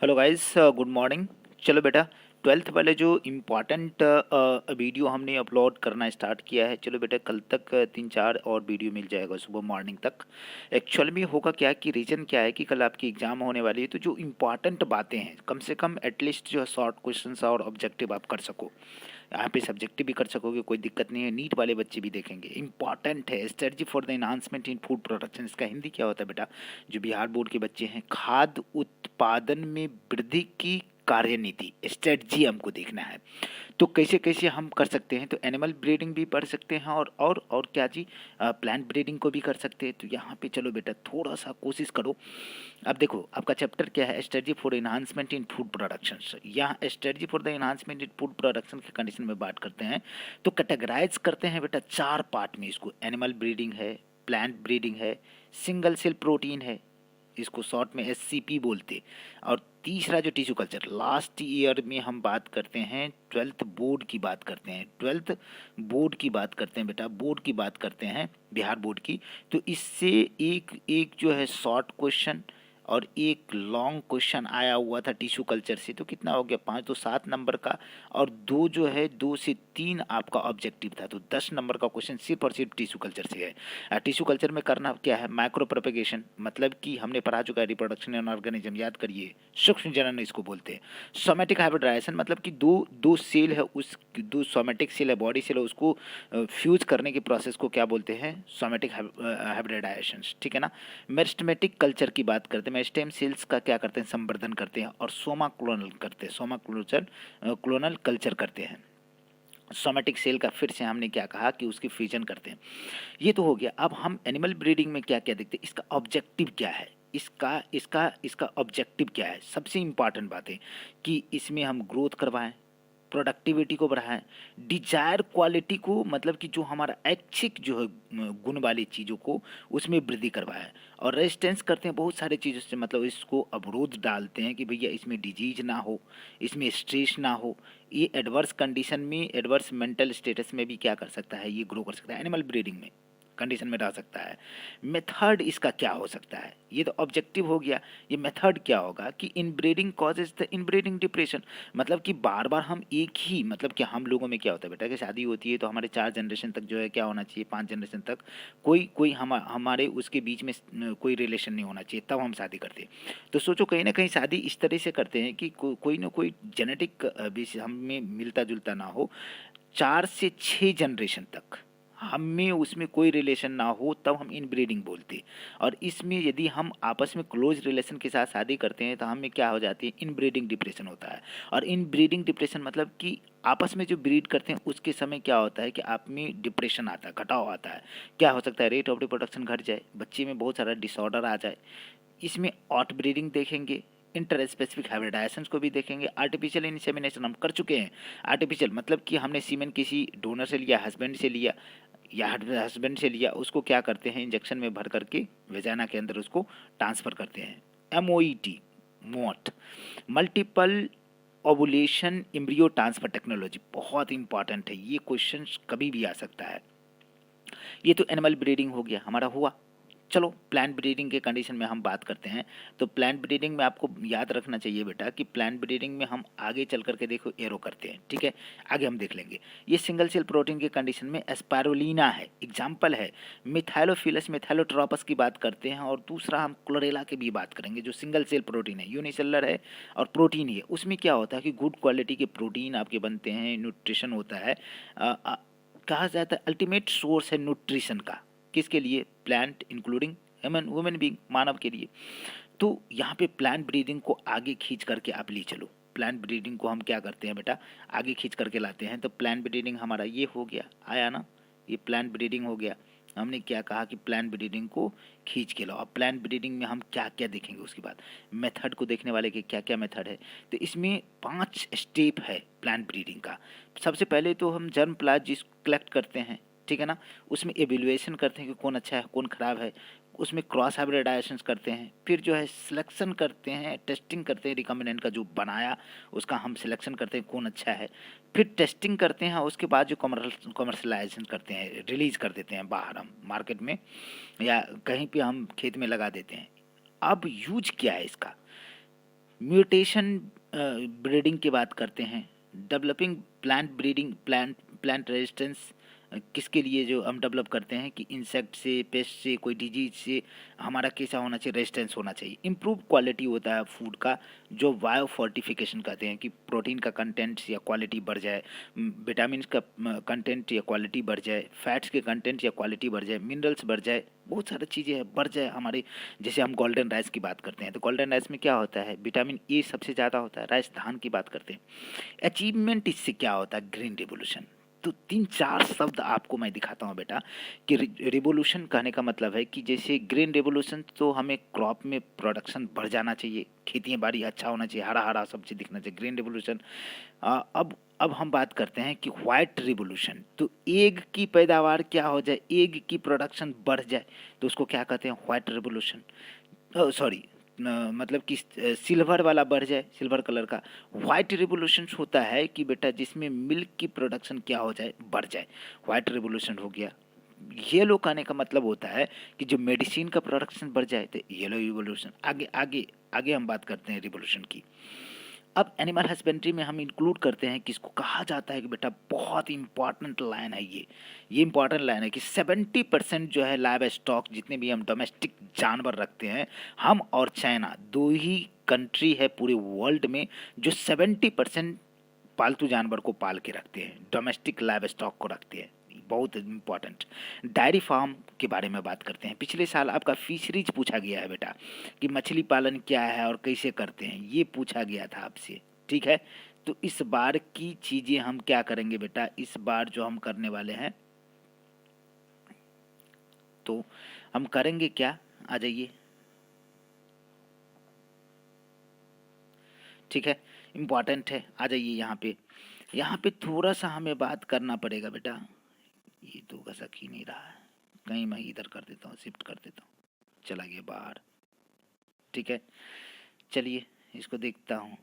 Hello guys, good morning. चलो बेटा, twelfth वाले जो इम्पॉर्टेंट वीडियो हमने अपलोड करना स्टार्ट किया है। चलो बेटा, कल तक 3-4 और वीडियो मिल जाएगा सुबह मॉर्निंग तक। एक्चुअल में होगा क्या कि रीज़न क्या है कि कल आपकी एग्ज़ाम होने वाली है, तो जो इम्पॉर्टेंट बातें हैं कम से कम एटलीस्ट जो है शॉर्ट क्वेश्चंस और ऑब्जेक्टिव आप कर सको। यहाँ पे सब्जेक्टिव भी कर सकोगे, कोई दिक्कत नहीं है। नीट वाले बच्चे भी देखेंगे। इंपॉर्टेंट है strategy for the enhancement in food production. इसका हिंदी क्या होता है बेटा? जो बिहार बोर्ड के बच्चे हैं, खाद्य उत्पादन में वृद्धि की कार्यनीति स्ट्रेटजी हमको देखना है। तो कैसे कैसे हम कर सकते हैं? तो एनिमल ब्रीडिंग भी पढ़ सकते हैं और क्या जी, प्लांट ब्रीडिंग को भी कर सकते हैं। तो यहाँ पे चलो बेटा थोड़ा सा कोशिश करो। अब देखो, आपका चैप्टर क्या है? Strategy for enhancement in food production. यहाँ strategy for the enhancement in food production के कंडीशन में बात करते हैं। तो कैटेगराइज करते हैं बेटा 4 पार्ट में इसको। एनिमल ब्रीडिंग है, प्लांट ब्रीडिंग है, सिंगल सेल प्रोटीन है, इसको शॉर्ट में एससीपी बोलते, और तीसरा जो टिश्यू कल्चर। लास्ट ईयर में हम बात करते हैं, ट्वेल्थ बोर्ड की बात करते हैं, ट्वेल्थ बोर्ड की बात करते हैं बेटा, बोर्ड की बात करते हैं, बिहार बोर्ड की। तो इससे एक एक जो है शॉर्ट क्वेश्चन और एक लॉन्ग क्वेश्चन आया हुआ था टिश्यू कल्चर से। तो कितना हो गया? 5 तो 7 नंबर का, और 2 जो है 2 से 3 आपका ऑब्जेक्टिव था। तो 10 नंबर का क्वेश्चन सिर्फ और सिर्फ टिश्यू कल्चर से है। टिश्यू कल्चर में करना क्या है? माइक्रो प्रोपेगेशन, मतलब कि हमने पढ़ा चुका है रिप्रोडक्शन इन ऑर्गेनिज्म, याद करिए, सूक्ष्म जनन इसको बोलते हैं। सोमेटिक हाइब्रिडाइजेशन, मतलब कि दो दो सेल है, उस दो सोमेटिक सेल है, बॉडी सेल है, उसको फ्यूज करने की प्रोसेस को क्या बोलते हैं? सोमेटिक हाइब्रिडाइजेशन, ठीक है ना। मेरिस्टेमेटिक कल्चर की बात करते हैं, मेरिस्टेम सेल्स का क्या करते हैं? संवर्धन करते हैं। और सोमा क्लोनल करते हैं, सोमा क्लोनल कल्चर करते हैं। सोमेटिक सेल का फिर से हमने क्या कहा कि उसकी फ्यूजन करते हैं। ये तो हो गया। अब हम एनिमल ब्रीडिंग में क्या क्या देखते हैं, इसका ऑब्जेक्टिव क्या है, इसका ऑब्जेक्टिव क्या है? सबसे इंपॉर्टेंट बात है कि इसमें हम ग्रोथ करवाएं, प्रोडक्टिविटी को बढ़ाएं, डिजायर क्वालिटी को, मतलब कि जो हमारा ऐच्छिक जो है गुण वाली चीज़ों को, उसमें वृद्धि करवाएं। और रेजिस्टेंस करते हैं बहुत सारे चीज़ों से, मतलब इसको अवरोध डालते हैं कि भैया इसमें डिजीज ना हो, इसमें स्ट्रेस ना हो। ये एडवर्स कंडीशन में, एडवर्स मेंटल स्टेटस में भी क्या कर सकता है? ये ग्रो कर सकता है, एनिमल ब्रीडिंग में कंडीशन में रह सकता है। मेथड इसका क्या हो सकता है? ये तो ऑब्जेक्टिव हो गया। ये मेथड क्या होगा कि inbreeding causes the inbreeding depression, मतलब कि बार बार हम एक ही, मतलब कि हम लोगों में क्या होता है बेटा कि शादी होती है तो हमारे 4 जनरेशन तक जो है क्या होना चाहिए? 5 जनरेशन तक कोई कोई हमारे उसके बीच में कोई रिलेशन नहीं होना चाहिए, तब हम शादी करते हैं। तो सोचो, कहीं ना कहीं शादी इस तरह से करते हैं कि कोई ना कोई जेनेटिक बेस हमें मिलता जुलता ना हो। 4 से 6 जनरेशन तक हम में उसमें कोई रिलेशन ना हो, तब हम इनब्रीडिंग बोलते हैं। और इसमें यदि हम आपस में क्लोज रिलेशन के साथ शादी करते हैं तो हमें क्या हो जाती है? इनब्रीडिंग डिप्रेशन होता है। और इनब्रीडिंग डिप्रेशन मतलब कि आपस में जो ब्रीड करते हैं उसके समय क्या होता है कि आप में डिप्रेशन आता है, घटाव आता है। क्या हो सकता है? रेट ऑफ रिप्रोडक्शन घट जाए, बच्चे में बहुत सारा डिसऑर्डर आ जाए। इसमें आउट ब्रीडिंग देखेंगे, इंटर स्पेसिफिक हाइब्रिडाइजेशन को भी देखेंगे। आर्टिफिशियल इंसेमिनेशन हम कर चुके हैं। आर्टिफिशियल मतलब कि हमने सीमेन किसी डोनर से लिया, हस्बैंड से लिया, या हस्बैंड से लिया, उसको क्या करते हैं? इंजेक्शन में भर करके वेजाना के अंदर उसको ट्रांसफ़र करते हैं। MOET, मोट, multiple ovulation embryo transfer technology, बहुत इंपॉर्टेंट है। ये क्वेश्चन कभी भी आ सकता है। ये तो एनिमल ब्रीडिंग हो गया, हमारा हुआ। चलो प्लांट ब्रीडिंग के कंडीशन में हम बात करते हैं। तो प्लांट ब्रीडिंग में आपको याद रखना चाहिए बेटा कि प्लांट ब्रीडिंग में हम आगे चल करके देखो एरो करते हैं, ठीक है, आगे हम देख लेंगे। ये सिंगल सेल प्रोटीन के कंडीशन में एस्पारुलिना है, एग्जाम्पल है। मिथाइलोफिलस मिथाइलोट्रोपस की बात करते हैं। और दूसरा हम क्लोरेला की भी बात करेंगे, जो सिंगल सेल प्रोटीन है, यूनिसेलर है और प्रोटीन ही है। उसमें क्या होता है कि गुड क्वालिटी के प्रोटीन आपके बनते हैं, न्यूट्रिशन होता है। कहा जाता है अल्टीमेट सोर्स है न्यूट्रिशन का। किसके लिए? Plant including human women being, मानव के लिए। तो यहाँ पे प्लांट ब्रीडिंग को आगे खींच करके आप ले चलो। प्लांट ब्रीडिंग को हम क्या करते हैं बेटा? आगे खींच करके लाते हैं। तो प्लांट ब्रीडिंग हमारा ये हो गया, आया ना, ये प्लांट ब्रीडिंग हो गया। हमने क्या कहा कि प्लांट ब्रीडिंग को खींच के लाओ। अब प्लांट ब्रीडिंग में हम क्या क्या देखेंगे उसके बाद? मेथड को देखने वाले के क्या क्या मेथड है। तो इसमें 5 स्टेप है प्लांट ब्रीडिंग का। सबसे पहले तो हम जर्म प्लाज जिस कलेक्ट करते हैं, ठीक है ना, उसमें एवेल्युएशन करते हैं कि कौन अच्छा है कौन ख़राब है। उसमें क्रॉस हाइब्रिडाइजेशन करते हैं। फिर जो है सिलेक्शन करते हैं, टेस्टिंग करते हैं, रिकम्बिनेंट का जो बनाया उसका हम सिलेक्शन करते हैं कौन अच्छा है। फिर टेस्टिंग करते हैं, उसके बाद जो कमर्शलाइजेशन करते हैं, रिलीज कर देते हैं बाहर हम मार्केट में, या कहीं पे हम खेत में लगा देते हैं। अब यूज क्या है इसका? म्यूटेशन ब्रीडिंग की बात करते हैं, developing plant breeding, plant resistance किसके लिए जो हम डेवलप करते हैं कि इंसेक्ट से, पेस्ट से, कोई डिजीज से हमारा कैसा होना चाहिए, रेजिस्टेंस होना चाहिए। इम्प्रूव क्वालिटी होता है फूड का, जो बायो फोर्टिफिकेशन कहते हैं कि प्रोटीन का कंटेंट या क्वालिटी बढ़ जाए, विटामिन का कंटेंट या क्वालिटी बढ़ जाए, फैट्स के कंटेंट या क्वालिटी बढ़ जाए, मिनरल्स बढ़ जाए, बहुत सारी चीज़ें हैं बढ़ जाए हमारे। जैसे हम गोल्डन राइस की बात करते हैं तो गोल्डन राइस में क्या होता है, विटामिन ए सबसे ज़्यादा होता है। राइस धान की बात करते हैं, अचीवमेंट इससे क्या होता है, ग्रीन रिवोल्यूशन। तो 3-4 शब्द आपको मैं दिखाता हूँ बेटा कि रिवोल्यूशन कहने का मतलब है कि जैसे ग्रीन रिवोल्यूशन तो हमें क्रॉप में प्रोडक्शन बढ़ जाना चाहिए, खेती बाड़ी अच्छा होना चाहिए, हरा हरा सब्जी दिखना चाहिए, ग्रीन रिवोल्यूशन। अब हम बात करते हैं कि वाइट रिवोल्यूशन, तो एग की पैदावार क्या हो जाए, एग की प्रोडक्शन बढ़ जाए, तो उसको क्या कहते हैं, वाइट रिवोल्यूशन। सॉरी, मतलब कि सिल्वर वाला बढ़ जाए, सिल्वर कलर का। वाइट रिवोल्यूशन होता है कि बेटा जिसमें मिल्क की प्रोडक्शन क्या हो जाए, बढ़ जाए, वाइट रिवोल्यूशन हो गया। येलो कहने का मतलब होता है कि जो मेडिसिन का प्रोडक्शन बढ़ जाए तो येलो रिवोल्यूशन। आगे आगे आगे हम बात करते हैं रिवोल्यूशन की। अब एनिमल हस्बेंड्री में हम इंक्लूड करते हैं कि इसको कहा जाता है कि बेटा बहुत इंपॉर्टेंट लाइन है ये इंपॉर्टेंट लाइन है कि 70% जो है लाइव स्टॉक, जितने भी हम डोमेस्टिक जानवर रखते हैं, हम और चाइना दो ही कंट्री है पूरे वर्ल्ड में जो 70% पालतू जानवर को पाल के रखते हैं, डोमेस्टिक लाइव स्टॉक को रखते हैं। बहुत इम्पॉर्टेंट। डायरी फार्म के बारे में बात करते हैं। पिछले साल आपका फिशरीज पूछा गया है बेटा कि मछली पालन क्या है और कैसे करते हैं, ये पूछा गया था आपसे, ठीक है। तो इस बार की चीज़ें हम क्या करेंगे बेटा, इस बार जो हम करने वाले हैं तो हम करेंगे क्या, आ जाइए, ठीक है, इम्पॉर्टेंट है, आ जाइए यहाँ पे थोड़ा सा हमें बात करना पड़ेगा बेटा। ये तो घसक ही नहीं रहा है, कहीं मैं इधर कर देता हूँ, शिफ्ट कर देता हूँ, चला गया बाहर, ठीक है। चलिए इसको देखता हूँ,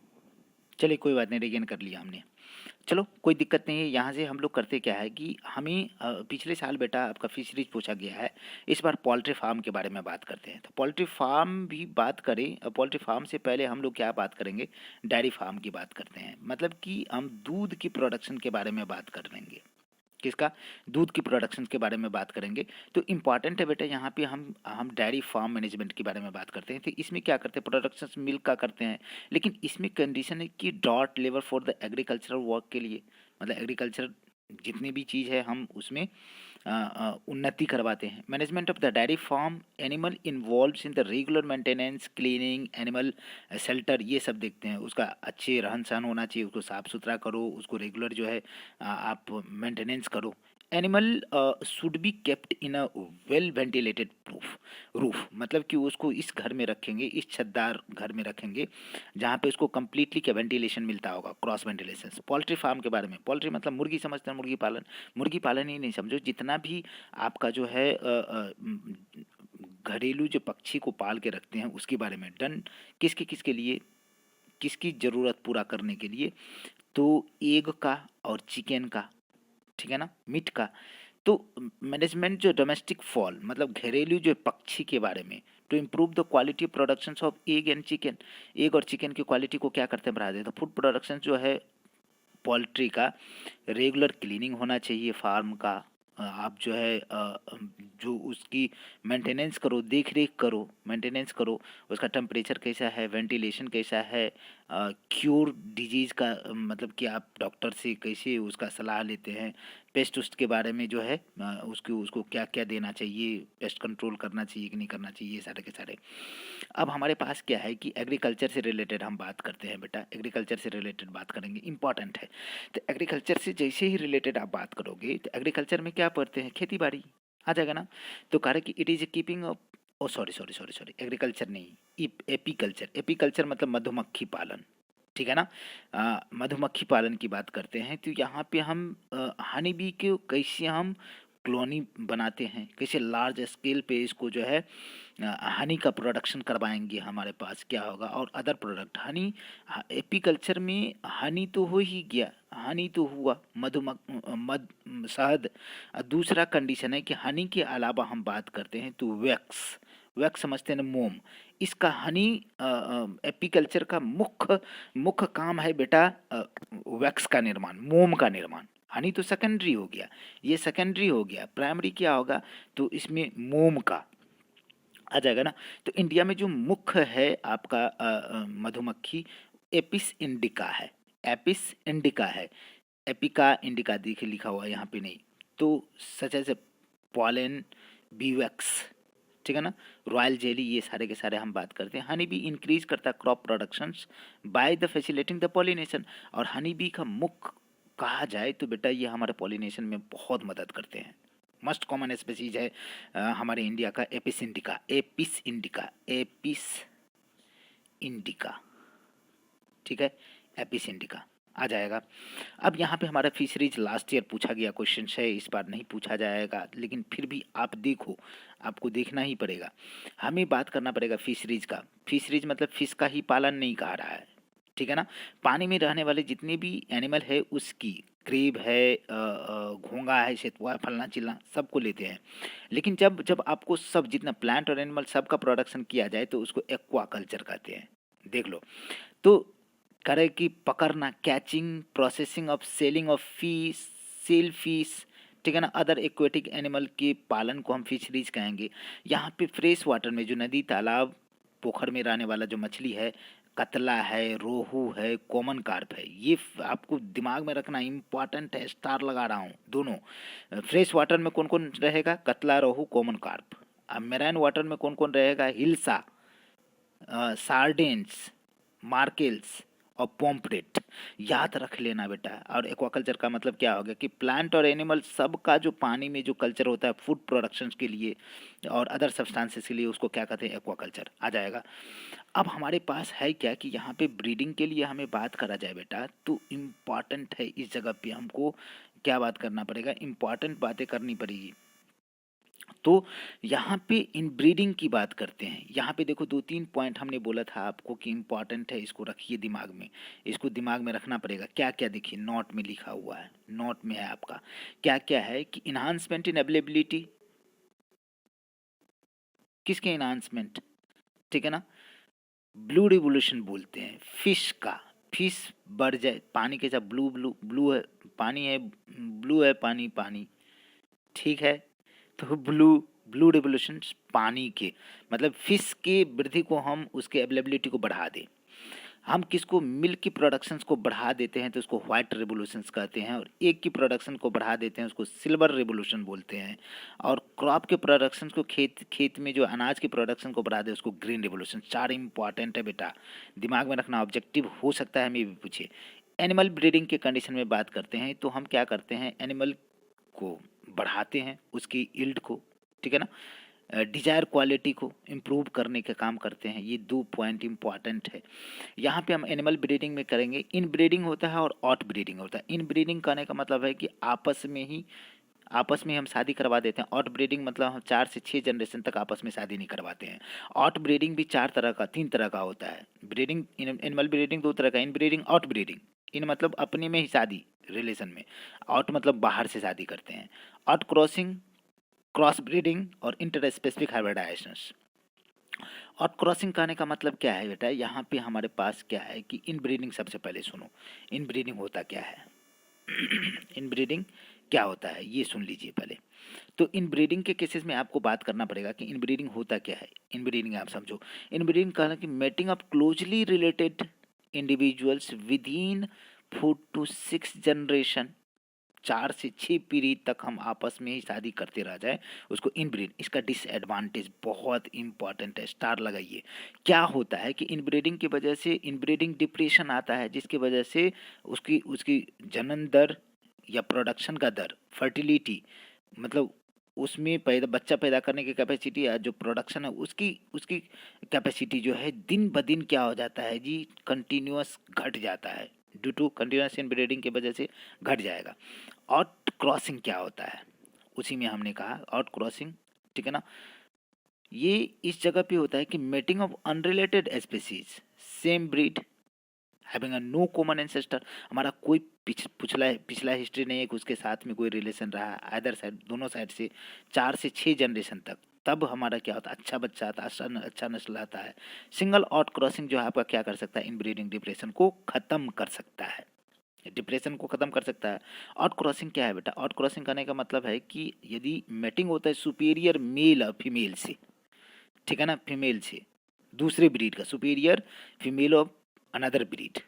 चलिए कोई बात नहीं, रिगेन कर लिया हमने। चलो कोई दिक्कत नहीं है। यहाँ से हम लोग करते क्या है कि हमें पिछले साल बेटा आपका फिशरीज पूछा गया है, इस बार पोल्ट्री फार्म के बारे में बात करते हैं। तो पोल्ट्री फार्म भी बात करें, पोल्ट्री फार्म से पहले हम लोग क्या बात करेंगे, डेयरी फार्म की बात करते हैं, मतलब कि हम दूध की प्रोडक्शन के बारे में बात कर लेंगे, किसका, दूध की प्रोडक्शन के बारे में बात करेंगे। तो इम्पॉर्टेंट है बेटा, यहाँ पे हम डेयरी फार्म मैनेजमेंट के बारे में बात करते हैं। तो इसमें क्या करते हैं, प्रोडक्शन मिल्क का करते हैं, लेकिन इसमें कंडीशन है कि dot labour for the agricultural work के लिए, मतलब एग्रीकल्चर जितनी भी चीज़ है हम उसमें उन्नति करवाते हैं। Management of the dairy farm, animal involves in the regular maintenance, cleaning, animal shelter, ये सब देखते हैं। उसका अच्छे रहन सहन होना चाहिए, उसको साफ़ सुथरा करो, उसको रेगुलर जो है आप मेंटेनेंस करो। Animal should be kept in a well ventilated roof, मतलब कि उसको इस घर में रखेंगे, इस छतदार घर में रखेंगे जहाँ पे उसको कम्प्लीटली क्या वेंटिलेशन मिलता होगा, क्रॉस वेंटिलेशन। पोल्ट्री फार्म के बारे में, पोल्ट्री मतलब मुर्गी समझते हैं, मुर्गी पालन ही नहीं समझो, जितना भी आपका जो है घरेलू जो पक्षी को पाल के रखते हैं उसके बारे में। डन किसके किसके लिए, किसकी ज़रूरत पूरा करने के लिए, तो एग का और चिकन का, ठीक है ना, मीट का। तो मैनेजमेंट जो डोमेस्टिक फॉल मतलब घरेलू जो पक्षी के बारे में, to improve the quality production of egg and chicken, egg और चिकन की क्वालिटी को क्या करते हैं, बढ़ा देते हैं। तो फूड प्रोडक्शन जो है पोल्ट्री का, रेगुलर क्लीनिंग होना चाहिए फार्म का। आप जो है जो उसकी मेंटेनेंस करो, देख रेख करो, मेंटेनेंस करो, उसका टेम्परेचर कैसा है, वेंटिलेशन कैसा है, क्योर डिजीज़ का मतलब कि आप डॉक्टर से कैसे उसका सलाह लेते हैं, पेस्ट उस्ट के बारे में जो है उसको उसको क्या क्या देना चाहिए, पेस्ट कंट्रोल करना चाहिए कि नहीं करना चाहिए, ये सारे के सारे। अब हमारे पास क्या है कि एग्रीकल्चर से रिलेटेड हम बात करते हैं बेटा, एग्रीकल्चर से रिलेटेड बात करेंगे, इंपॉर्टेंट है। तो एग्रीकल्चर से जैसे ही रिलेटेड आप बात करोगे तो एग्रीकल्चर में क्या पढ़ते हैं, खेती बाड़ी आ जाएगा ना। तो कह रहे कि it is keeping, oh sorry sorry sorry sorry, agriculture नहीं, एपीकल्चर, एपीकल्चर मतलब मधुमक्खी पालन, ठीक है ना। मधुमक्खी पालन की बात करते हैं तो यहाँ पे हम हनी बी के कैसे हम कॉलोनी बनाते हैं, कैसे लार्ज स्केल पे इसको जो है हनी का प्रोडक्शन करवाएंगे, हमारे पास क्या होगा, और अदर प्रोडक्ट हनी, एपीकल्चर में हनी तो हो ही गया, हनी तो हुआ, मध शहद। दूसरा कंडीशन है कि हनी के अलावा हम बात करते हैं तो वैक्स, वैक्स समझते हैं ना, मोम। इसका हनी एपीकल्चर का मुख्य मुख्य काम है बेटा, वैक्स का निर्माण, मोम का निर्माण। हनी तो सेकेंडरी हो गया, ये सेकेंडरी हो गया, प्राइमरी क्या होगा, तो इसमें मोम का आ जाएगा ना। तो इंडिया में जो मुख्य है आपका मधुमक्खी, एपिस इंडिका है, एपिस इंडिका है। एपिका इंडिका देखिए लिखा हुआ है यहाँ पे नहीं, तो सच है पॉलन, बीवैक्स, ठीक है ना, रॉयल जेली, ये सारे के सारे हम बात करते हैं। हनी बी इंक्रीज करता है crop productions by the facilitating the pollination. और हनी बी का मुख्य कहा जाए तो बेटा ये हमारे पॉलिनेशन में बहुत मदद करते हैं। मस्ट कॉमन स्पीसीज है हमारे इंडिया का Apis indica, Apis indica, Apis indica, ठीक है, एपिस इंडिका आ जाएगा। अब यहाँ पे हमारा फिशरीज लास्ट ईयर पूछा गया क्वेश्चन है, इस बार नहीं पूछा जाएगा, लेकिन फिर भी आप देखो, आपको देखना ही पड़ेगा, हमें बात करना पड़ेगा फिशरीज का। फिशरीज मतलब फिश का ही पालन नहीं कहा रहा है, ठीक है ना। पानी में रहने वाले जितने भी एनिमल है उसकी, क्रेब है, घोंगा है, सेतुआ है, फलना चिलना, सबको लेते हैं। लेकिन जब जब आपको सब जितना प्लांट और एनिमल सबका प्रोडक्शन किया जाए तो उसको एक्वा कल्चर कहते हैं। देख लो, तो करे कि पकड़ना, catching, processing of selling of fish, sell fish, ठीक है ना, अदर एक्वेटिक एनिमल के पालन को हम फिशरीज कहेंगे। यहाँ पे फ्रेश वाटर में जो नदी, तालाब, पोखर में रहने वाला जो मछली है, कतला है, रोहू है, कॉमन कार्प है, ये आपको दिमाग में रखना इम्पॉर्टेंट है, स्टार लगा रहा हूँ दोनों। फ्रेश वाटर में कौन कौन रहेगा, कतला, रोहू, कॉमन कार्प। अब मेराइन वाटर में कौन कौन रहेगा, हिल्सा, सार्डेन्स, मार्केल्स और पॉम्परेट। याद रख लेना बेटा। और एक्वाकल्चर का मतलब क्या हो गया कि प्लांट और एनिमल सब का जो पानी में जो कल्चर होता है फूड प्रोडक्शन के लिए और अदर सब्सटेंसेस के लिए, उसको क्या कहते हैं, एक्वाकल्चर आ जाएगा। अब हमारे पास है क्या कि यहाँ पे ब्रीडिंग के लिए हमें बात करा जाए बेटा, तो इम्पॉर्टेंट है इस जगह पे हमको क्या बात करना पड़ेगा, इम्पॉर्टेंट बातें करनी पड़ेगी। तो यहाँ पे इन ब्रीडिंग की बात करते हैं। यहाँ पे देखो 2-3 पॉइंट हमने बोला था आपको कि इम्पॉर्टेंट है, इसको रखिए दिमाग में, इसको दिमाग में रखना पड़ेगा। क्या क्या देखिए नोट में लिखा हुआ है, नोट में है आपका, क्या क्या है कि इन्हांसमेंट इन अवेलेबिलिटी, किसके इन्हांसमेंट, ठीक है ना, ब्लू रिवोल्यूशन बोलते हैं फिश का, फिश बढ़ जाए पानी के साथ, ब्लू ब्लू ब्लू है पानी है, ब्लू है पानी, पानी, ठीक है। तो ब्लू ब्लू रिवोल्यूशन पानी के मतलब फिश के वृद्धि को हम उसके अवेलेबिलिटी को बढ़ा दें। हम किसको, मिल्क की प्रोडक्शंस को बढ़ा देते हैं तो उसको व्हाइट रिवोल्यूशंस कहते हैं, और एग की प्रोडक्शन को बढ़ा देते हैं उसको सिल्वर रिवोल्यूशन बोलते हैं, और क्रॉप के प्रोडक्शन को, खेत में जो अनाज की प्रोडक्शन को बढ़ा दे उसको ग्रीन रिवोल्यूशन। 4 इंपॉर्टेंट है बेटा, दिमाग में रखना, ऑब्जेक्टिव हो सकता है हमें भी पूछे। एनिमल ब्रीडिंग के कंडीशन में बात करते हैं तो हम क्या करते हैं, एनिमल को बढ़ाते हैं, उसकी यील्ड को, ठीक है ना, डिजायर क्वालिटी को इम्प्रूव करने का काम करते हैं। ये 2 पॉइंट इंपॉर्टेंट है। यहाँ पे हम एनिमल ब्रीडिंग में करेंगे, इन ब्रीडिंग होता है और आउट ब्रीडिंग होता है। इन ब्रीडिंग करने का मतलब है कि आपस में हम शादी करवा देते हैं। आउट ब्रीडिंग मतलब हम 4 से 6 जनरेशन तक आपस में शादी नहीं करवाते हैं। आउट ब्रीडिंग भी 3 तरह का होता है। ब्रीडिंग, एनिमल ब्रीडिंग 2 तरह का, इन ब्रीडिंग, आउट ब्रीडिंग। इन मतलब अपने में ही शादी रिलेशन में, आउट मतलब बाहर से शादी करते हैं। आउट क्रॉसिंग, क्रॉस ब्रीडिंग और इंटर स्पेसिफिक हाइब्रिडाइजेशंस। और क्रॉसिंग कहने का मतलब क्या है बेटा, यहाँ पे हमारे पास क्या है कि इन ब्रीडिंग, सबसे पहले सुनो इन ब्रीडिंग होता क्या है। इन ब्रीडिंग क्या होता है ये सुन लीजिए पहले। तो इन ब्रीडिंग के केसेस में आपको बात करना पड़ेगा कि इन ब्रीडिंग होता क्या है। इन ब्रीडिंग आप समझो, इन ब्रीडिंग कहना कि mating of closely related individuals with in 4 to 6 generation, 4 से 6 पीढ़ी तक हम आपस में ही शादी करते रह जाए, उसको इनब्रीड। इसका डिसएडवांटेज बहुत इंपॉर्टेंट है, स्टार लगाइए। क्या होता है कि इनब्रीडिंग की वजह से इनब्रीडिंग डिप्रेशन आता है, जिसकी वजह से उसकी उसकी जनन दर या प्रोडक्शन का दर, फर्टिलिटी मतलब उसमें बच्चा पैदा करने की कैपेसिटी या जो प्रोडक्शन है उसकी उसकी कैपेसिटी जो है दिन ब दिन क्या हो जाता है जी, कंटिन्यूअस घट जाता है। ड्यू टू कंटिन्यूअस इनब्रीडिंग की वजह से घट जाएगा। आउट क्रॉसिंग क्या होता है, उसी में हमने कहा आउट क्रॉसिंग, ठीक है ना, ये इस जगह पे होता है कि mating of unrelated species same breed having a no common ancestor. हमारा कोई पिछला हिस्ट्री नहीं है कि उसके साथ में कोई रिलेशन रहा है, अदर साइड, दोनों साइड से 4 से 6 जनरेशन तक, तब हमारा क्या होता है, अच्छा बच्चा आता है, अच्छा नस्ल आता है। सिंगल आउट क्रॉसिंग जो है आपका क्या कर सकता है, इनब्रीडिंग डिप्रेशन को ख़त्म कर सकता है, डिप्रेशन को ख़त्म कर सकता है। आउट क्रॉसिंग क्या है बेटा, आउट क्रॉसिंग करने का मतलब है कि यदि मैटिंग होता है सुपीरियर मेल और फीमेल से, ठीक है ना, फीमेल से दूसरे ब्रीड का, superior female of another breed,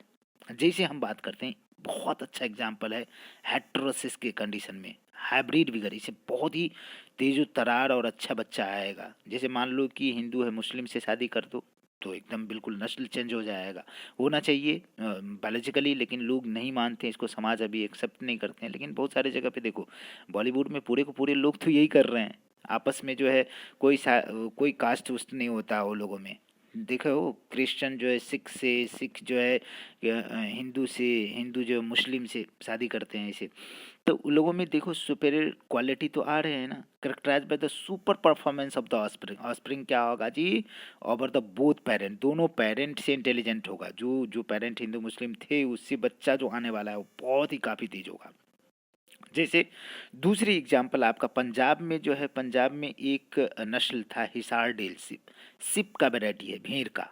जैसे हम बात करते हैं, बहुत अच्छा एग्जाम्पल है हेट्रोसिस के कंडीशन में, हाइब्रिड विगर, इसे बहुत ही तेज तरार और अच्छा बच्चा आएगा। जैसे मान लो कि हिंदू है, मुस्लिम से शादी कर दो तो एकदम बिल्कुल नस्ल चेंज हो जाएगा, होना चाहिए बायोलॉजिकली, लेकिन लोग नहीं मानते इसको, समाज अभी एक्सेप्ट नहीं करते हैं। लेकिन बहुत सारे जगह पे देखो, बॉलीवुड में पूरे को पूरे लोग तो यही कर रहे हैं, आपस में जो है कोई कास्ट उस्ट नहीं होता वो लोगों में। देखो क्रिश्चियन जो है सिख से, सिख जो है हिंदू से, हिंदू जो है मुस्लिम से शादी करते हैं इसे, तो उन लोगों में देखो सुपेरियर क्वालिटी तो आ रहे हैं ना, characterize by the super performance of the offspring. Offspring क्या होगा जी, ओवर द बोथ पेरेंट, दोनों पेरेंट से इंटेलिजेंट होगा। जो जो पेरेंट हिंदू मुस्लिम थे उससे बच्चा जो आने वाला है वो बहुत ही काफ़ी तेज होगा। जैसे दूसरी एग्जांपल आपका पंजाब में जो है, पंजाब में एक नस्ल था हिसार डेल सिप, सिप का वैरायटी है भेड़ का,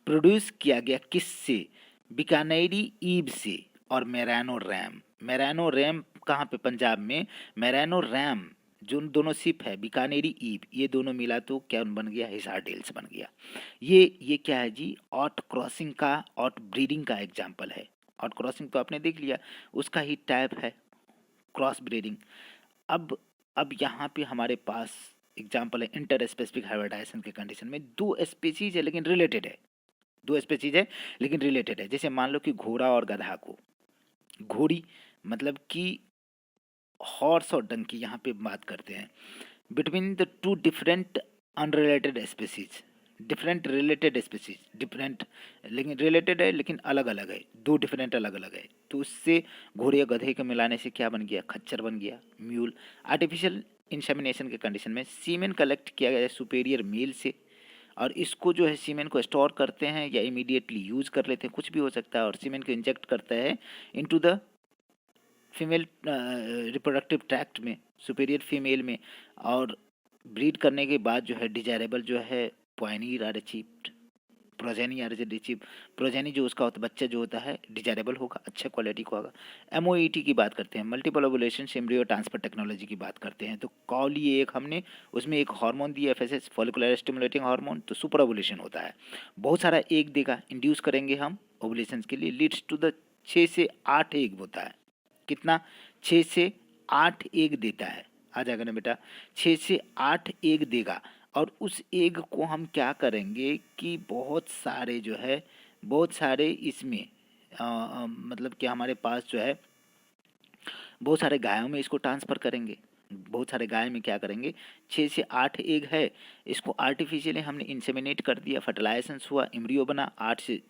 प्रोड्यूस किया गया किससे, बीकानेरी ईब से और मेरानो रैम। मेरानो रैम कहाँ पे, पंजाब में। मेरानो रैम जो दोनों सिप है, बीकानेरी ईब, ये दोनों मिला तो क्या बन गया, हिसार डेल्स बन गया। ये क्या है जी, आउट क्रॉसिंग का, आउट ब्रीडिंग का एग्जाम्पल है। आउट क्रॉसिंग तो आपने देख लिया, उसका ही टाइप है क्रॉस ब्रीडिंग। अब अब यहाँ पे हमारे पास एग्जाम्पल है इंटर स्पेसिफिक हाइब्रिडाइजेशन के कंडीशन में, दो स्पीसीज है लेकिन रिलेटेड है, दो स्पीसीज है लेकिन रिलेटेड है। जैसे मान लो कि घोड़ा और गधा को, घोड़ी मतलब कि हॉर्स और डंकी, यहाँ पे बात करते हैं between the two different unrelated species, different related species, different लेकिन रिलेटेड है लेकिन अलग अलग है, दो डिफरेंट अलग अलग है, तो उससे घोड़े या गधे को मिलाने से क्या बन गया, खच्चर बन गया, म्यूल। आर्टिफिशियल इंसेमिनेशन के कंडीशन में सीमेन कलेक्ट किया गया सुपेरियर मेल से, और इसको जो है सीमेन को स्टोर करते हैं या इमीडिएटली यूज कर लेते हैं, कुछ भी हो सकता है, और सीमेन को इंजेक्ट करता है into the female reproductive tract में, सुपीरियर फीमेल में, और ब्रीड करने के बाद जो है डिजायरेबल जो है pioneer are achieved, progeny are achieve, progeny जो उसका होता बच्चा जो होता है डिजायरेबल होगा, अच्छा क्वालिटी का होगा। एमओईटी की बात करते हैं, multiple ovulation embryo transfer technology की बात करते हैं, तो कॉली एक हमने उसमें एक हार्मोन दिया एफएसएच, फॉलिकुलर स्टिमुलेटिंग हार्मोन, तो सुपर ओवुलेशन होता है, बहुत सारा एग देगा, इंड्यूस करेंगे हम ओवुलेशन के लिए, लीड्स टू द 6 से 8 एग होता है, कितना, 6 से 8 एग देता है, आ जाएगा ना बेटा, 6 से 8 एग देगा। और उस एग को हम क्या करेंगे कि बहुत सारे जो है, बहुत सारे इसमें मतलब कि हमारे पास जो है बहुत सारे गायों में इसको ट्रांसफ़र करेंगे, बहुत सारे गाय में क्या करेंगे, 6 से 8 एग है, इसको आर्टिफिशियली हमने इंसेमिनेट कर दिया, फर्टिलाइजेशन हुआ, एम्ब्रियो बना, 8 से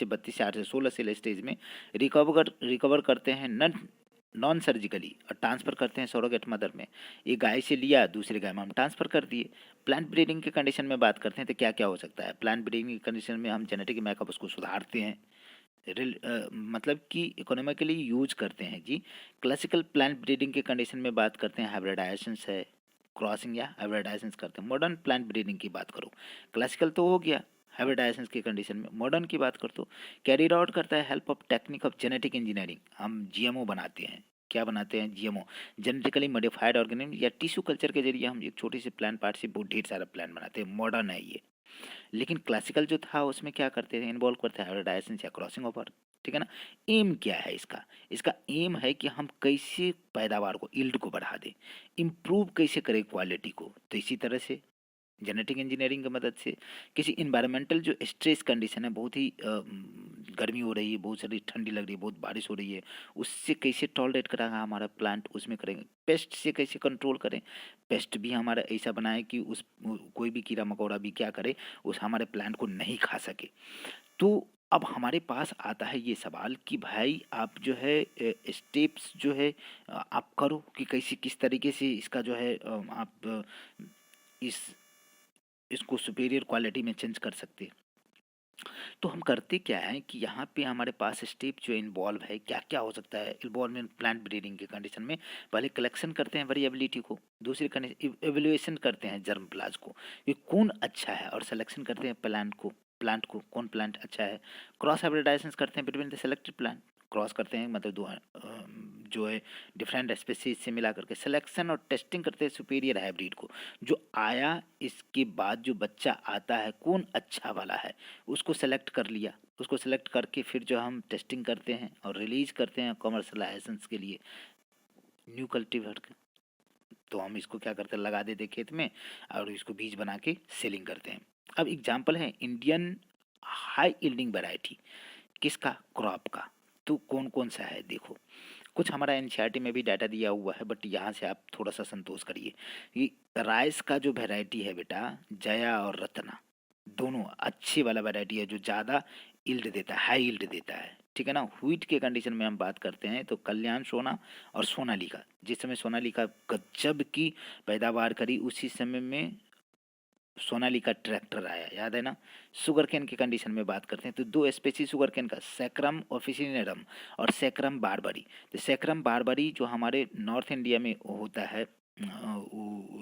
32 से 8 से 16 सेल स्टेज में रिकवर करते हैं नॉन सर्जिकली और ट्रांसफ़र करते हैं सरोगेट मदर में। एक गाय से लिया दूसरे गाय में हम ट्रांसफ़र कर दिए। प्लांट ब्रीडिंग के कंडीशन में बात करते हैं तो क्या क्या हो सकता है, प्लांट ब्रीडिंग के कंडीशन में हम जेनेटिक मैकअप उसको सुधारते हैं, मतलब कि इकोनॉमिकली यूज करते हैं जी। क्लासिकल प्लांट ब्रीडिंग के कंडीशन में बात करते हैं हाइब्रिडाइजेशन है, क्रॉसिंग या हाइब्रिडाइजेशन करते हैं। मॉडर्न प्लांट ब्रीडिंग की बात करो, क्लासिकल तो हो गया, हाइब्रिडाइजेशन के कंडीशन में मॉडर्न की बात करो तो कैरिड आउट करता है help of technique of genetic engineering, हम जीएमओ बनाते हैं, क्या बनाते हैं, जीएमओ, जेनेटिकली मॉडिफाइड ऑर्गेनिज्म, या टिश्यू कल्चर के जरिए हम एक छोटी सी प्लांट पार्ट से बहुत ढेर सारा प्लांट बनाते हैं, मॉडर्न है ये। लेकिन क्लासिकल जो था उसमें क्या करते थे, इन्वॉल्व करते हैं हाइब्रिडाइजेशन या क्रॉसिंग ओवर, ठीक है ना। एम क्या है इसका, इसका एम है कि हम कैसे पैदावार को, यील्ड को बढ़ा दें, इम्प्रूव कैसे करें क्वालिटी को, तो इसी तरह से जेनेटिक इंजीनियरिंग की मदद से किसी इन्वायरमेंटल जो स्ट्रेस कंडीशन है, बहुत ही गर्मी हो रही है, बहुत सारी ठंडी लग रही है, बहुत बारिश हो रही है, उससे कैसे टॉलरेट कराएगा हमारा प्लांट, उसमें करेंगे। पेस्ट से कैसे कंट्रोल करें, पेस्ट भी हमारा ऐसा बनाए कि उस कोई भी कीड़ा मकोड़ा भी क्या करे, उस हमारे प्लांट को नहीं खा सके। तो अब हमारे पास आता है ये सवाल कि भाई आप जो है स्टेप्स जो है आप करो कि कैसे किस तरीके से इसका जो है आप इस इसको सुपीरियर क्वालिटी में चेंज कर सकते हैं। तो हम करते क्या है कि यहाँ पे हमारे पास स्टेप जो इन्वॉल्व है, क्या क्या हो सकता है इन्वॉल्वमेंट प्लांट ब्रीडिंग के कंडीशन में। पहले कलेक्शन करते हैं वेरिएबिलिटी को, दूसरी एवेल्युएशन करते हैं जर्म प्लाज को, ये कौन अच्छा है, और सिलेक्शन करते हैं प्लांट को कौन प्लांट अच्छा है। क्रॉस हाइब्रिडाइजेशन करते हैं between the selected plant, cross करते हैं मतलब दो जो है डिफरेंट स्पेसीज से मिला करके सिलेक्शन और टेस्टिंग करते हैं सुपीरियर हाइब्रिड को, जो आया इसके बाद जो बच्चा आता है कौन अच्छा वाला है उसको सेलेक्ट कर लिया, उसको सेलेक्ट करके फिर जो हम टेस्टिंग करते हैं और रिलीज करते हैं कमर्शलाइजेशन के लिए न्यू कल्टीवेटर का। तो हम इसको क्या करते हैं, लगा देते खेत में और इसको बीज बना के सेलिंग करते हैं। अब एग्जाम्पल है इंडियन हाई यील्डिंग वैरायटी, किसका, क्रॉप का। तो कौन कौन सा है देखो, कुछ हमारा एनसीईआरटी में भी डाटा दिया हुआ है, बट यहाँ से आप थोड़ा सा संतोष करिए। ये राइस का जो वैरायटी है बेटा, जया और रत्ना, दोनों अच्छी वाला वैरायटी है जो ज़्यादा यील्ड देता है, हाई यील्ड देता है, ठीक है ना। व्हीट के कंडीशन में हम बात करते हैं तो कल्याण सोना और सोनालिका, जिस समय सोनालिका गजब की पैदावार करी उसी समय में सोनालिका ट्रैक्टर आया, याद है ना। शुगर केन की कंडीशन में बात करते हैं तो दो स्पेसी शुगर केन का, सैक्रम ऑफिसिनेरम और सैक्रम बारबरी। तो सैक्रम बारबरी जो हमारे नॉर्थ इंडिया में होता है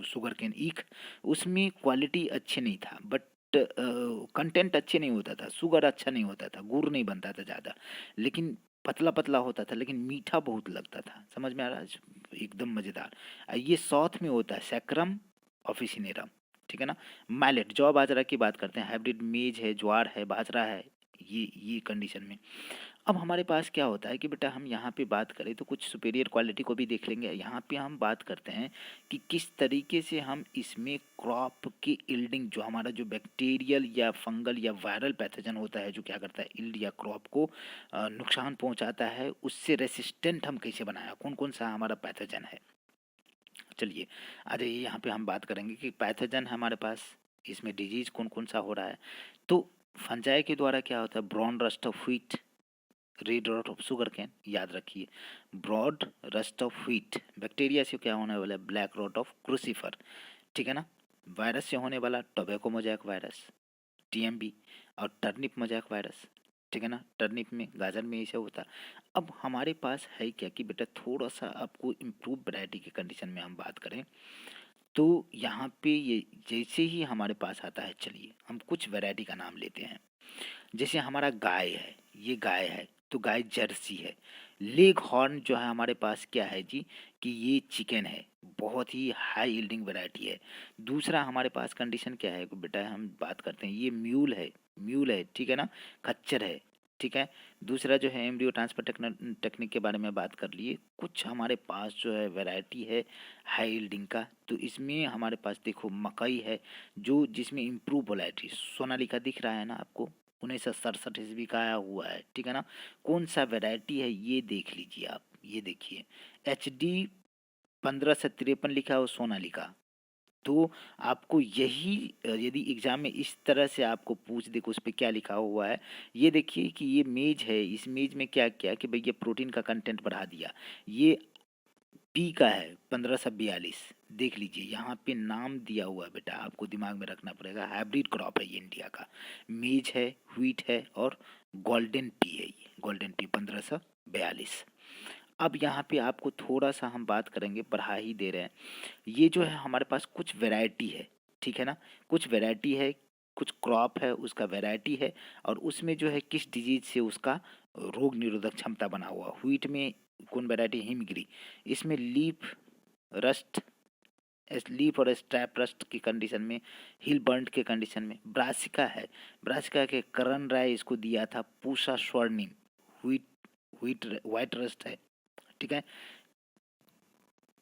शुगर केन ईख, उसमें क्वालिटी अच्छी नहीं था, बट कंटेंट अच्छे नहीं होता था, शुगर अच्छा नहीं होता था, गुड़ नहीं बनता था ज़्यादा, लेकिन पतला पतला होता था, लेकिन मीठा बहुत लगता था, समझ में आ रहा है, एकदम मज़ेदार। ये साउथ में होता है सैक्रम ऑफिसिनेरम, ठीक है ना। मैलेट जौ बाजरा की बात करते हैं, हाइब्रिड मेज है, ज्वार है, बाजरा है, ये कंडीशन में। अब हमारे पास क्या होता है कि बेटा हम यहाँ पे बात करें तो कुछ सुपीरियर क्वालिटी को भी देख लेंगे। यहाँ पे हम बात करते हैं कि किस तरीके से हम इसमें क्रॉप की इल्डिंग, जो हमारा जो बैक्टीरियल या फंगल या वायरल पैथोजन होता है जो क्या करता है इल्ड या क्रॉप को नुकसान पहुँचाता है, उससे रेसिस्टेंट हम कैसे बनाया, कौन कौन सा हमारा पैथोजन है। चलिए आ जाइए, यहाँ पे हम बात करेंगे कि पैथोजन हमारे पास इसमें डिजीज कौन कौन सा हो रहा है। तो फंजाई के द्वारा क्या होता है, brown rust of wheat, red rot of sugar cane, याद रखिए brown rust of wheat. Bacteria से क्या होने वाला है, ब्लैक रॉट ऑफ क्रूसीफर, ठीक है ना। वायरस से होने वाला टोबैको मोजैक वायरस, टीएमबी, और टर्निप मोजैक वायरस, ठीक है ना। टर्निप में, गाजर में ऐसे होता। अब हमारे पास है क्या कि बेटा थोड़ा सा आपको इम्प्रूव वैरायटी की कंडीशन में हम बात करें तो यहाँ पे ये जैसे ही हमारे पास आता है, चलिए हम कुछ वैरायटी का नाम लेते हैं। जैसे हमारा गाय है, ये गाय है तो गाय जर्सी है। लेग हॉर्न जो है हमारे पास क्या है जी, कि ये चिकन है, बहुत ही हाई यील्डिंग वैरायटी है। दूसरा हमारे पास कंडीशन क्या है बेटा, हम बात करते हैं ये म्यूल है, ठीक है ना, खच्चर है, ठीक है। दूसरा जो है एम्ब्रियो ट्रांसफर टेक्निक के बारे में बात कर लिए। कुछ हमारे पास जो है वैरायटी है हाई यील्डिंग का, तो इसमें हमारे पास देखो मकई है जो जिसमें इम्प्रूव वैरायटी, सोनालिका दिख रहा है ना आपको, 1967 ईस्वी का आया हुआ है, ठीक है ना। कौन सा वैरायटी है ये देख लीजिए आप, ये देखिए HD 1553 लिखा हो सोनालिका। तो आपको यही यदि एग्जाम में इस तरह से आपको पूछ दे कि उस पे क्या लिखा हुआ है, ये देखिए कि ये मेज है, इस मेज में क्या क्या कि भैया प्रोटीन का कंटेंट बढ़ा दिया, ये पी का है 1542, देख लीजिए यहाँ पे नाम दिया हुआ है बेटा, आपको दिमाग में रखना पड़ेगा, हाइब्रिड क्रॉप है ये इंडिया का, मेज है, व्हीट है और गोल्डन पी है, ये गोल्डन पी 1542। अब यहाँ पे आपको थोड़ा सा हम बात करेंगे, बढ़ा ही दे रहे हैं। ये जो है हमारे पास कुछ वैरायटी है, ठीक है ना, कुछ वैरायटी है, कुछ क्रॉप है उसका वैरायटी है, और उसमें जो है किस डिजीज से उसका रोग निरोधक क्षमता बना हुआ। व्हीट में कौन वैरायटी, हिमगिरी, इसमें रस्ट लीफ और स्ट्रैप रस्ट की कंडीशन में, हिल बर्न्ट के कंडीशन में। ब्रासिका है, ब्रासिका के करण राय इसको दिया था, पूषा स्वर्णिम, व्हीट व्हाइट रस्ट है, ठीक है।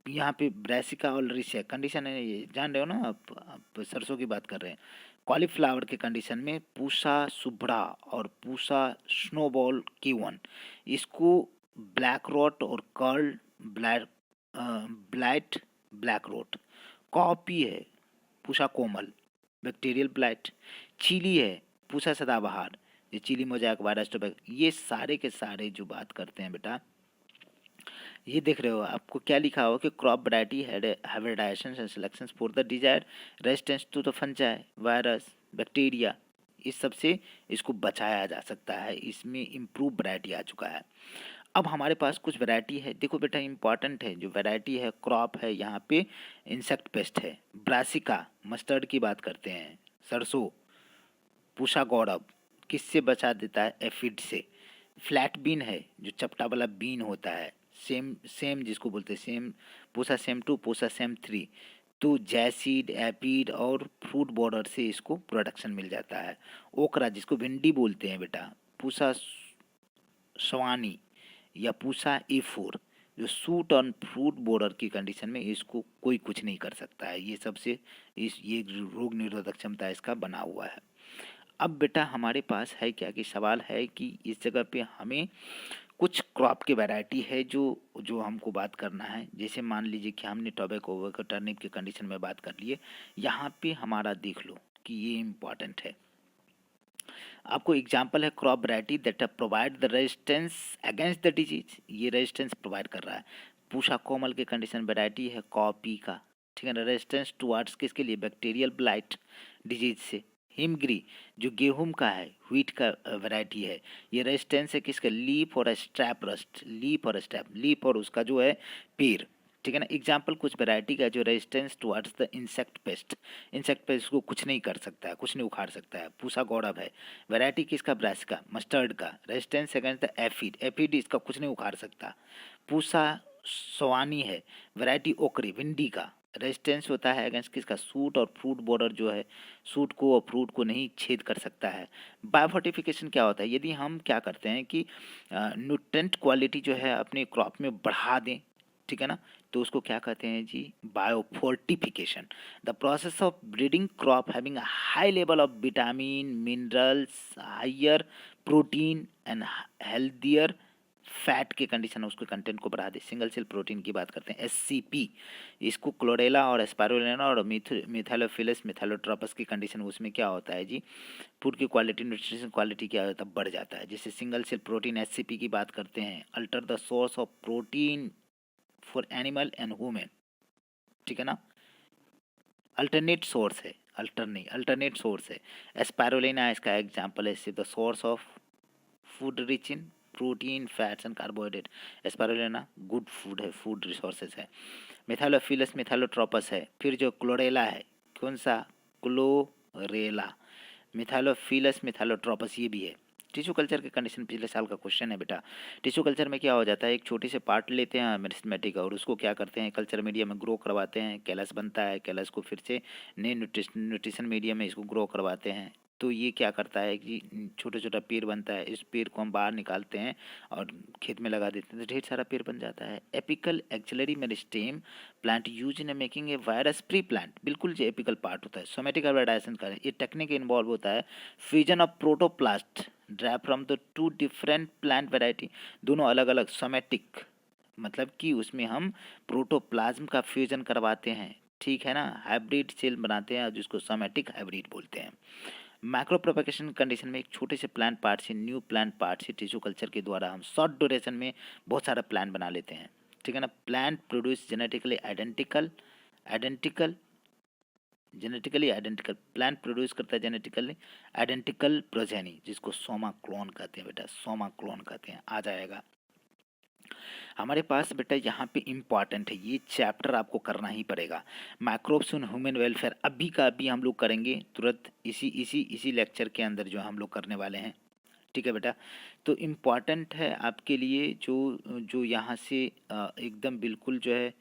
यहाँ पे ब्रासिका और रिसे कंडीशन है, ये जान रहे हो ना आप सरसों की बात कर रहे हैं। कॉलीफ्लावर के कंडीशन में पूषा सुभ्रा और पूषा स्नोबॉल K1, इसको ब्लैक रॉट और curl black blight black rot. Cowpea है Pusa Komal, bacterial blight. Chilli है पूषा सदाबहार, ये चिली मोजैक वायरस तो ये सारे के सारे जो बात करते हैं बेटा, ये देख रहे हो आपको क्या लिखा हो कि crop variety hybridisation and selection for the desire resistance to the fungi virus bacteria, इस सब से इसको बचाया जा सकता है, इसमें इम्प्रूव वैरायटी आ चुका है। अब हमारे पास कुछ वैरायटी है, देखो बेटा इम्पॉर्टेंट है जो वैरायटी है, क्रॉप है, यहाँ पे इंसेक्ट पेस्ट है। ब्रासिका मस्टर्ड की बात करते हैं, सरसों, पूषा गौरव किससे बचा देता है, एफिड से। फ्लैट बीन है जो चपटा वाला बीन होता है, सेम सेम जिसको बोलते हैं सेम, पूषा सेम 2, पूषा सेम 3, तो जैसीड, एपिड और फ्रूट बॉर्डर से इसको प्रोडक्शन मिल जाता है। ओकरा जिसको भिंडी बोलते हैं बेटा, पूषा सवानी या पूषा E4, जो सूट और फ्रूट बॉर्डर की कंडीशन में इसको कोई कुछ नहीं कर सकता है, ये सबसे इस ये रोग निरोधक क्षमता इसका बना हुआ है। अब बेटा हमारे पास है क्या कि सवाल है कि इस जगह पे हमें कुछ क्रॉप की वैरायटी है जो जो हमको बात करना है। जैसे मान लीजिए कि हमने टोबैको को टर्निप की कंडीशन में बात कर लिए, यहाँ पे हमारा देख लो कि ये इम्पॉर्टेंट है। आपको एग्जाम्पल है crop variety that provide the resistance against the disease, ये रेजिस्टेंस प्रोवाइड कर रहा है। पूषा कोमल की कंडीशन वैरायटी है कॉपी का, ठीक है ना, रेजिस्टेंस टुवार्ड्स किसके लिए, बैक्टीरियल ब्लाइट डिजीज से। हिमगिरी जो गेहूं का है, व्हीट का वैरायटी है, ये रेजिस्टेंस है किसका, लीफ और स्ट्रैप रस्ट, लीफ और स्ट्रैप, लीफ और उसका जो है पेड़, ठीक है ना। एग्जाम्पल कुछ वैरायटी का जो resistance towards the insect pest, insect pest को कुछ नहीं कर सकता है, कुछ नहीं उखाड़ सकता है। पूषा गौरव है वैरायटी किसका, ब्रासिका मस्टर्ड का, resistance against the aphid, aphid इसका कुछ नहीं उखाड़ सकता। पूषा सवानी है वैरायटी ओकरी भिंडी का, रेजिस्टेंस होता है अगेंस्ट किसका, सूट और फ्रूट बॉर्डर जो है, सूट को और फ्रूट को नहीं छेद कर सकता है। बायोफोर्टिफिकेशन क्या होता है, यदि हम क्या करते हैं कि न्यूट्रेंट क्वालिटी जो है अपने क्रॉप में बढ़ा दें, ठीक है ना, तो उसको क्या कहते हैं जी, biofortification. The process of breeding crop having high level of vitamin, minerals, higher protein and healthier fat के कंडीशन है, उसके कंटेंट को बढ़ा दे। सिंगल सेल प्रोटीन की बात करते हैं, एससीपी, इसको क्लोरेला और स्पाइरुलिना और मिथाइलोफिलस मिथाइलोट्रोपस की कंडीशन, उसमें क्या होता है जी, फूड की क्वालिटी, न्यूट्रिशन क्वालिटी क्या होता है, बढ़ जाता है। जैसे सिंगल सेल प्रोटीन एससीपी की बात करते हैं, alter the source of protein for animal and human, ठीक है ना, अल्टरनेट सोर्स है, अल्टरनेट सोर्स है। एस्पायरुलिना इसका एग्जांपल है, the source of food rich in protein, fats and carbohydrate. Spirulina good food है, फूड रिसोर्सेज है। मिथाइलोफिलस मिथाइलोट्रोपस है। फिर जो क्लोरेला है, कौन सा, क्लोरेला, मिथाइलोफिलस मिथाइलोट्रोपस ये भी है। टिश्यू कल्चर के कंडीशन पिछले साल का क्वेश्चन है बेटा। टिश्यू कल्चर में क्या हो जाता है, एक छोटे से पार्ट लेते हैं मेरिस्टेमेटिक और उसको क्या करते हैं, कल्चर मीडिया में ग्रो करवाते हैं, कैलस बनता है, कैलस को फिर से नए न्यूट्रिशन मीडिया में इसको ग्रो करवाते हैं। तो ये क्या करता है कि छोटा छोटा पेड़ बनता है, इस पेड़ को हम बाहर निकालते हैं और खेत में लगा देते हैं, तो ढेर सारा पेड़ बन जाता है। Apical axillary meristem plant use in making a virus pre plant, बिल्कुल जो एपिकल पार्ट होता है, सोमेटिक हाइब्रिडाइजेशन का ये टेक्निक इन्वॉल्व होता है। Fusion of protoplast drive from the two different plant variety, दोनों अलग अलग सोमेटिक, मतलब कि उसमें हम प्रोटोप्लाज्म का फ्यूजन करवाते हैं, ठीक है ना, हाइब्रिड सेल बनाते हैं जिसको सोमेटिक हाइब्रिड बोलते हैं। माइक्रो प्रोपेगेशन कंडीशन में एक छोटे से प्लांट पार्ट से न्यू प्लांट पार्ट से टिश्यू कल्चर के द्वारा हम शॉर्ट ड्यूरेशन में बहुत सारा प्लांट बना लेते हैं, ठीक है ना। Plant produce genetically identical plant produce करता है जेनेटिकली आइडेंटिकल प्रोजेनी, जिसको सोमा क्लोन कहते हैं बेटा, सोमा क्लोन कहते हैं, आ जाएगा हमारे पास बेटा। यहाँ पे इम्पॉर्टेंट है, ये चैप्टर आपको करना ही पड़ेगा, माइक्रोब्स इन ह्यूमन वेलफेयर, अभी का अभी हम लोग करेंगे तुरंत, इसी लेक्चर के अंदर जो हम लोग करने वाले हैं, ठीक है बेटा। तो इम्पॉर्टेंट है आपके लिए जो जो यहाँ से एकदम बिल्कुल जो है